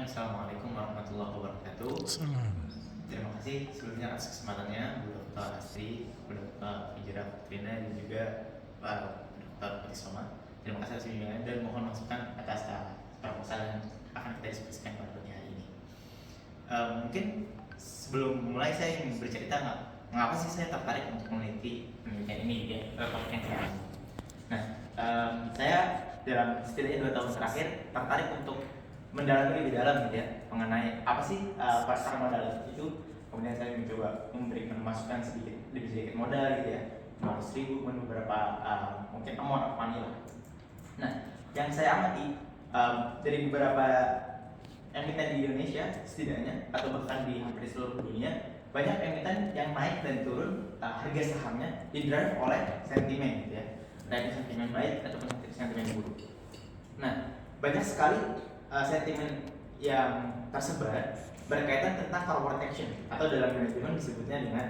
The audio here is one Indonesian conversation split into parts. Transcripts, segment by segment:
Bismillahirrahmanirrahim. Assalamualaikum warahmatullahi wabarakatuh. Salam. Terima kasih sebelumnya atas kesempatannya Bu Dr. Astri, Bu Dr. Fijra Putrina dan juga Pak Dr. Patisoma. Terima kasih atas bimbingan dan mohon masukan atas proposal yang akan kita diskusikan pada pagi hari ini. Mungkin sebelum mulai saya ingin bercerita mengapa sih saya tertarik untuk meneliti penelitian ini ya, topik yang saya. Nah, saya dalam setidaknya 2 tahun terakhir tertarik untuk mendalami lebih dalam gitu ya mengenai apa sih pasar modal itu. Kemudian saya mencoba memberikan masukan lebih sedikit modal gitu ya, 500.000 beberapa mungkin amount of money lah. Nah, yang saya amati dari beberapa emiten di Indonesia setidaknya atau bahkan di hampir seluruh dunia, banyak emiten yang naik dan turun harga sahamnya didrive oleh sentimen gitu ya, baik sentimen baik ataupun sentimen buruk. Nah, banyak sekali sentimen yang tersebar berkaitan tentang corporate action atau dalam manajemen disebutnya dengan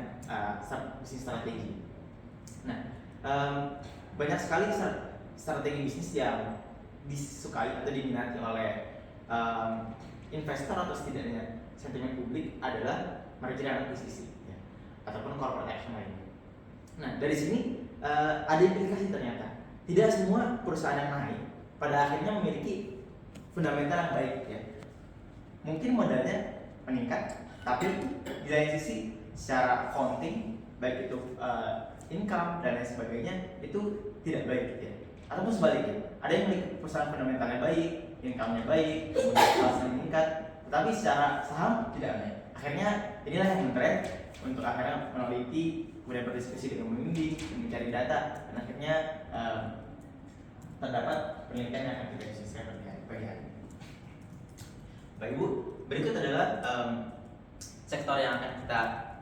bisnis strategi. Nah, banyak sekali strategi bisnis yang disukai atau diminati oleh investor atau setidaknya sentimen publik adalah merger dan akuisisi ya, ataupun corporate action lainnya. Nah, dari sini ada implikasi ternyata tidak semua perusahaan yang naik pada akhirnya memiliki fundamental yang baik ya. Mungkin modalnya meningkat, tapi di lain sisi secara accounting baik itu income dan lain sebagainya itu tidak baik ya. Ataupun sebaliknya, ada yang memiliki perusahaan fundamentalnya baik, income-nya baik, kemudian hasilnya meningkat, tetapi secara saham tidak naik. Akhirnya inilah yang men-trend untuk akhirnya meneliti, kemudian berdiskusi dengan pembimbing, mencari data, dan akhirnya terdapat penelitian yang akan kita diskusikan pagi hari. Baik Ibu, berikut adalah sektor yang akan kita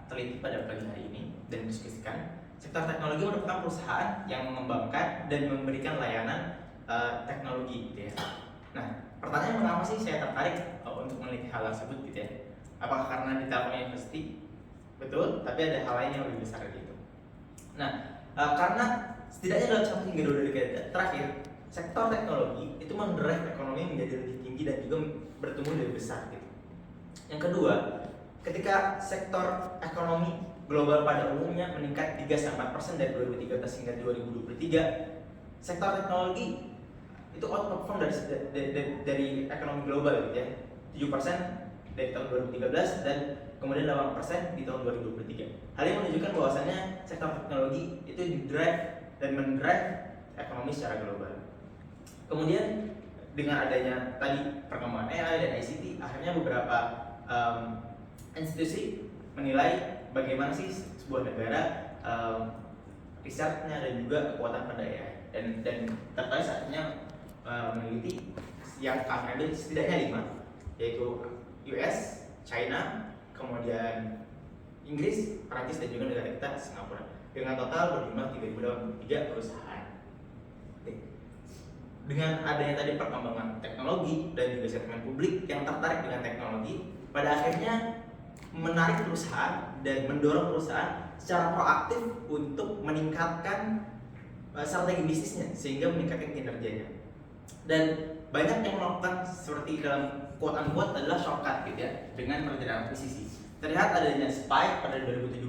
teliti pada pagi hari ini dan diskusikan. Sektor teknologi merupakan perusahaan yang mengembangkan dan memberikan layanan teknologi gitu ya. Nah, pertanyaan mengapa sih saya tertarik untuk meneliti hal tersebut gitu ya? Apakah karena di Telkom University? Betul, tapi ada hal lain yang lebih besar dari itu. Nah, karena setidaknya dalam 1 hingga 2 dekade terakhir, sektor teknologi itu mendrive ekonomi menjadi lebih tinggi dan juga bertumbuh lebih besar gitu. Yang kedua, ketika sektor ekonomi global pada umumnya meningkat 3-4% dari 2013 hingga 2023, sektor teknologi itu outperform dari ekonomi global gitu ya, 7% dari tahun 2013 dan kemudian 8% di tahun 2023. Hal ini menunjukkan bahwasannya sektor teknologi itu didrive dan mendrive ekonomi secara global. Kemudian dengan adanya tadi perkembangan AI dan ICT, akhirnya beberapa institusi menilai bagaimana sih sebuah negara risetnya dan juga kekuatan pada AI dan tertarik saatnya meneliti yang kami ambil setidaknya 5, yaitu US, China, kemudian Inggris, Prancis dan juga negara kita Singapura, dengan total berjumlah 3.083 perusahaan. Dengan adanya tadi perkembangan teknologi dan juga sentimen publik yang tertarik dengan teknologi, pada akhirnya menarik perusahaan dan mendorong perusahaan secara proaktif untuk meningkatkan strategi bisnisnya sehingga meningkatkan kinerjanya. Dan banyak yang melakukan seperti dalam quote unquote adalah shortcut gitu ya, dengan merger dan akuisisi. Terlihat adanya spike pada 2017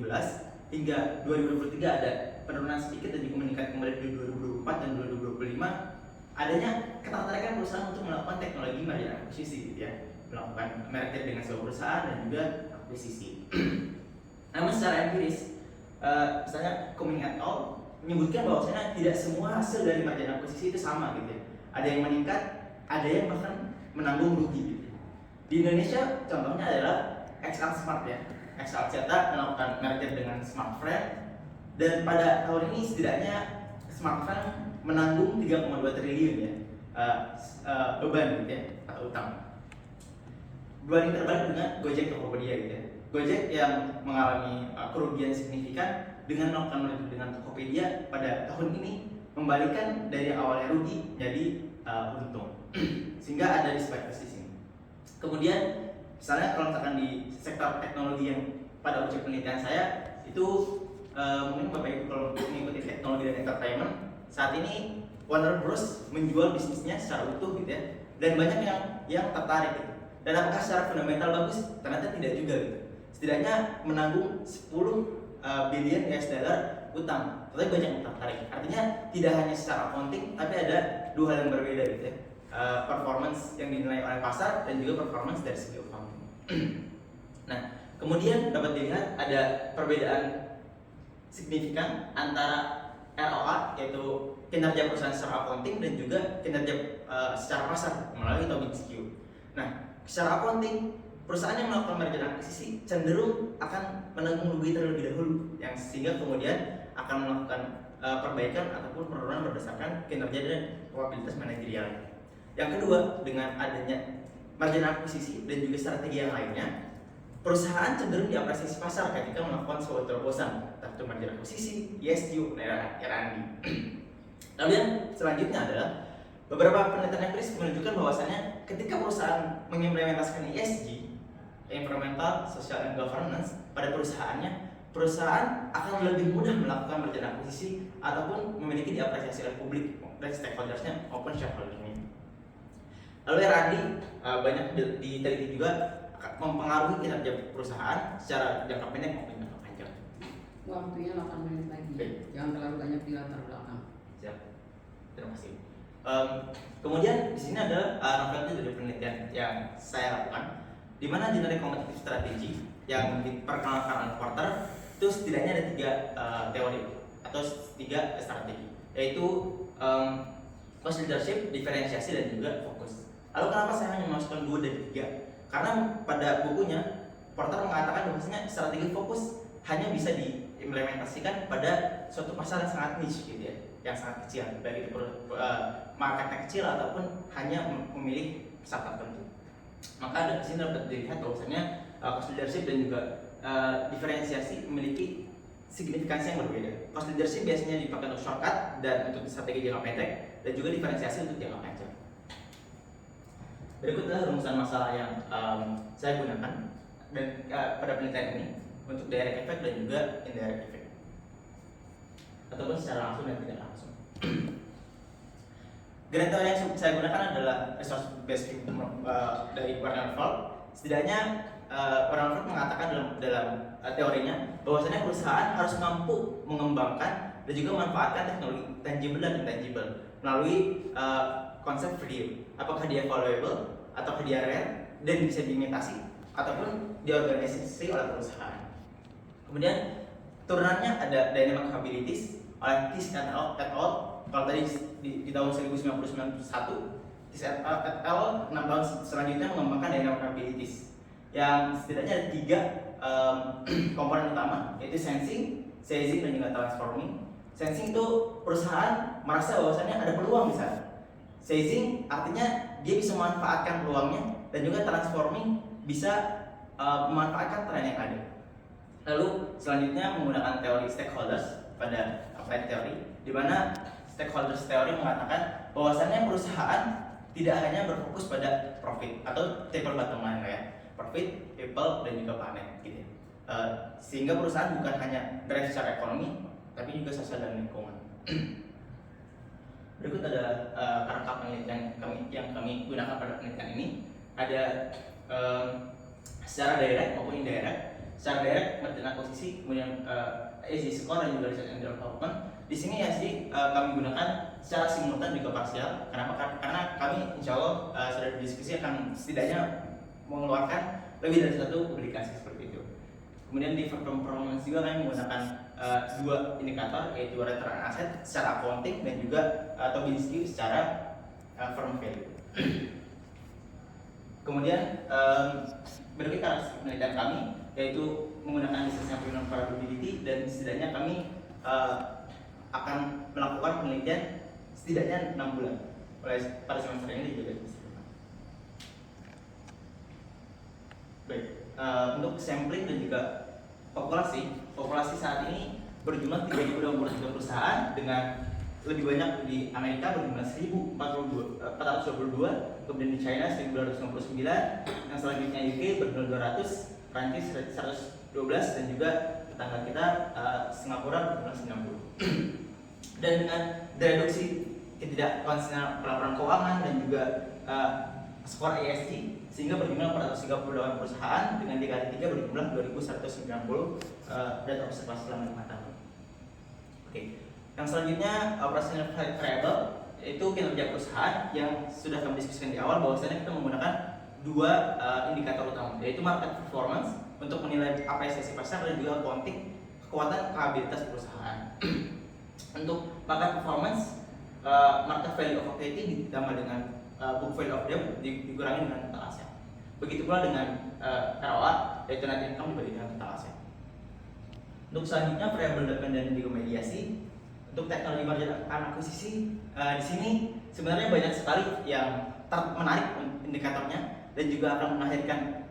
hingga 2023 ada penurunan sedikit dan juga meningkat kembali di 2024 dan 2025. Adanya ketertarikan perusahaan untuk melakukan teknologi merger dan akuisisi gitu ya, melakukan merger dengan sebuah perusahaan dan juga akuisisi. Namun secara empiris, misalnya Kuming et al. Menyebutkan bahwasanya tidak semua hasil dari merger dan akuisisi itu sama gitu ya. Ada yang meningkat, ada yang bahkan menanggung rugi gitu. Di Indonesia contohnya adalah XL Smart ya. XL cetak melakukan merger dengan Smartfren dan pada tahun ini setidaknya Smartfren menanggung 3,2 triliun ya beban gitu ya, atau utang. Berbanding terbalik dengan Gojek Tokopedia gitu ya. Gojek yang mengalami kerugian signifikan dengan melakukan merger dengan Tokopedia pada tahun ini membalikan dari awalnya rugi jadi untung sehingga ada disparity sini. Kemudian misalnya kalau misalkan di sektor teknologi yang pada objek penelitian saya itu mungkin Bapak Ibu kalau mengikuti teknologi dan entertainment, saat ini Warner Bros menjual bisnisnya secara utuh gitu ya, dan banyak yang tertarik gitu. Dan apakah secara fundamental bagus? Ternyata tidak juga gitu. Setidaknya menanggung 10 billion US dollar utang, tapi banyak yang tertarik. Artinya tidak hanya secara accounting, tapi ada dua hal yang berbeda gitu ya. Performance yang dinilai oleh pasar dan juga performance dari segi accounting. Nah, kemudian dapat dilihat ada perbedaan signifikan antara ROA, yaitu kinerja perusahaan secara accounting, dan juga kinerja secara pasar melalui Tobin Q. Nah, secara accounting, perusahaan yang melakukan merger akuisisi cenderung akan menanggung rugi terlebih dahulu, yang sehingga kemudian akan melakukan perbaikan ataupun penurunan berdasarkan kinerja dan kapabilitas manajerial. Yang kedua, dengan adanya merger akuisisi dan juga strategi yang lainnya, perusahaan cenderung diapresiasi pasar ketika melakukan suatu terobosan, entah itu merger akuisisi, ESG, dan R&D. Lalu yang selanjutnya adalah beberapa penelitian empiris menunjukkan bahwasannya ketika perusahaan mengimplementasikan ESG, environmental, social, and governance pada perusahaannya, perusahaan akan lebih mudah melakukan merger akuisisi ataupun memiliki diapresiasi oleh publik dan stakeholdersnya maupun shareholdernya. Lalu R&D banyak diteliti juga mempengaruhi kinerja perusahaan secara jangka pendek maupun jangka panjang. Waktunya 8 menit lagi. Jangan terlalu banyak di latar belakang. Siap. Terima kasih. Kemudian di sini adalah novelty dari penelitian yang saya lakukan, di mana generic competitive strategy yang diperkenalkan oleh Porter itu setidaknya ada 3 teori atau 3 strategi, yaitu cost leadership, diferensiasi, dan juga fokus. Lalu kenapa saya hanya memasukkan 2 dari 3? Karena pada bukunya Porter mengatakan bahwasanya strategi fokus hanya bisa diimplementasikan pada suatu pasar yang sangat niche gitu ya, yang sangat kecil, baik itu marketnya kecil ataupun hanya memilih pasar tertentu. Maka di sini dapat dilihat bahwasanya cost leadership dan juga diferensiasi memiliki signifikansi yang berbeda. Cost leadership biasanya dipakai untuk shortcut dan untuk strategi jangka pendek, dan juga diferensiasi untuk jangka panjang. Berikut adalah rumusan masalah yang saya gunakan dan pada penelitian ini untuk direct effect dan juga indirect effect, ataupun secara langsung dan tidak langsung. Grand teori yang saya gunakan adalah resource based thinking dari Werner Volk. Setidaknya Werner Volk mengatakan dalam teorinya bahwasanya perusahaan harus mampu mengembangkan dan juga memanfaatkan teknologi tangible dan intangible melalui konsep value. Apakah dia valuable, ataukah dia rare dan bisa diimitasi, ataupun diorganisasi oleh perusahaan. Kemudian turunannya ada dynamic capabilities oleh Kiss et al. Kalau tadi di tahun 1991, Kiss et al. 6 tahun selanjutnya mengembangkan dynamic capabilities yang setidaknya ada 3 komponen utama, yaitu sensing, seizing, dan juga transforming. Sensing itu perusahaan merasa bahwasannya ada peluang di sana. Seizing artinya dia bisa memanfaatkan peluangnya, dan juga transforming bisa memanfaatkan tren yang ada. Lalu selanjutnya menggunakan teori stakeholders pada applied theory, di mana stakeholders teori mengatakan bahwasannya perusahaan tidak hanya berfokus pada profit atau triple bottom line ya, profit, people, dan juga planet gitu. Sehingga perusahaan bukan hanya drive secara ekonomi, tapi juga sosial dan lingkungan. Berikut adalah kerangka penelitian yang kami gunakan pada penelitian ini. Ada secara direct maupun indirect. Secara direct merger akuisisi, kemudian ESG score, dan juga research and development. Di sini ESG kami gunakan secara simultan juga parsial. Kenapa? Karena kami insya Allah sudah berdiskusi akan setidaknya mengeluarkan lebih dari 1 publikasi seperti itu. Kemudian di performance juga kami menggunakan 2 indikator, yaitu return on asset secara accounting dan juga Tobin Q secara firm value. Kemudian berikut karakteristik penelitian kami, yaitu menggunakan business sampling probability, dan setidaknya kami akan melakukan penelitian setidaknya 6 bulan pada semester ini juga. Baik, untuk sampling dan juga populasi saat ini berjumlah 3.023 perusahaan, dengan lebih banyak di Amerika berjumlah 1.422, kemudian di China 1.259, yang selanjutnya UK berjumlah 200, Prancis 112, dan juga tetangga kita Singapura berjumlah 90. Dan dengan reduksi ketidakkonsistenan pelaporan keuangan dan juga skor ESG sehingga berjumlah 438 perusahaan dengan dikali 3 berjumlah 2190 dan observasi selama 5 tahun. Oke. Yang selanjutnya operational variable itu kinerja perusahaan yang sudah kami diskusikan di awal bahwasanya kita menggunakan dua indikator utama, yaitu market performance untuk menilai apresiasi pasar dan juga accounting kekuatan kapabilitas perusahaan. Untuk market performance, market value of equity ditambah dengan book value of debt dikurangi dengan total aset. Begitu pula dengan ROA, yaitu net income dibagi dengan total aset. Untuk selanjutnya variable dependent dan juga mediasi. Untuk teknologi merger akuisisi di sini sebenarnya banyak sekali yang menarik indikatornya dan juga akan melahirkan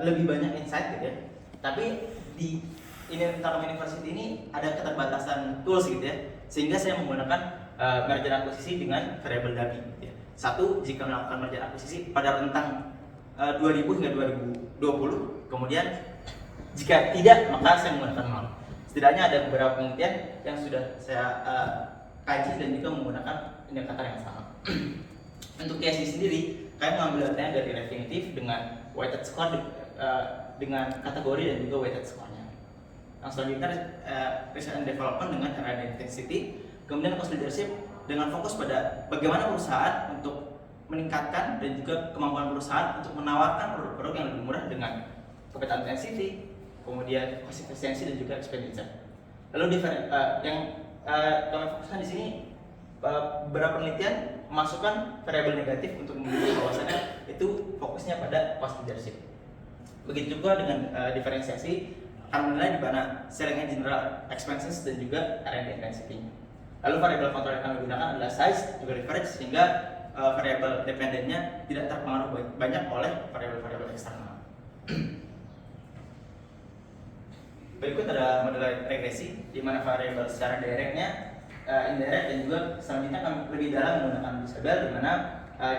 lebih banyak insight gitu ya. Tapi di Telkom University ini ada keterbatasan tools gitu ya, sehingga saya menggunakan merger akuisisi dengan variable DABI gitu ya. Satu, jika melakukan merger akuisisi pada rentang 2000 hingga 2020, kemudian jika tidak maka saya menggunakan 0. Setidaknya ada beberapa penelitian yang sudah saya kaji dan juga menggunakan indikator yang sama. Untuk KSG sendiri, kami mengambil datanya dari Refinitiv dengan weighted score dengan kategori dan juga weighted score-nya. Yang selanjutnya research and development dengan R&D intensity, kemudian cost leadership dengan fokus pada bagaimana perusahaan untuk meningkatkan dan juga kemampuan perusahaan untuk menawarkan produk-produk yang lebih murah dengan capital intensity, kemudian cost efficiency dan juga expenditure. Lalu yang kami fokuskan di sini beberapa penelitian memasukkan variabel negatif untuk menunjukkan bahwasannya itu fokusnya pada cost leadership. Begitu juga dengan diferensiasi akan menilai di mana selling and general expenses dan juga R&D intensity. Lalu variabel kontrol yang kami gunakan adalah size juga leverage sehingga variabel dependennya tidak terpengaruh banyak oleh variabel-variabel eksternal. Berikut ada model regresi di mana variabel secara directnya, indirect dan juga selanjutnya kami lebih dalam menggunakan disable di mana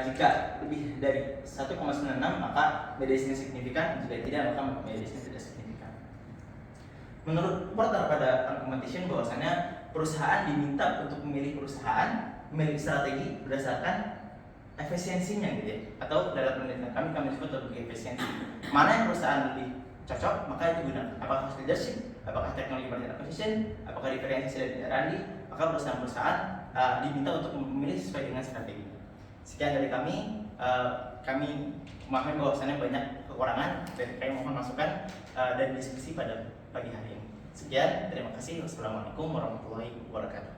jika lebih dari 1,96 maka mediasinya signifikan, jika tidak maka mediasinya tidak signifikan. Menurut Porter pada competition bahwasannya perusahaan diminta untuk memilih strategi berdasarkan efisiensinya gitu ya, atau dalam penelitian kami sebut sebagai efisiensi. Mana yang perusahaan lebih cocok maka itu gunakan. Apakah cost leadership, apakah teknologi merger acquisition, apakah diferensiasi dan R&D, maka perusahaan-perusahaan diminta untuk memilih sesuai dengan strategi. Sekian dari kami. Kami memahami bahwasannya banyak kekurangan dan kami mohon masukan dan diskusi pada pagi hari ini. Sekian, terima kasih. Wassalamualaikum warahmatullahi wabarakatuh.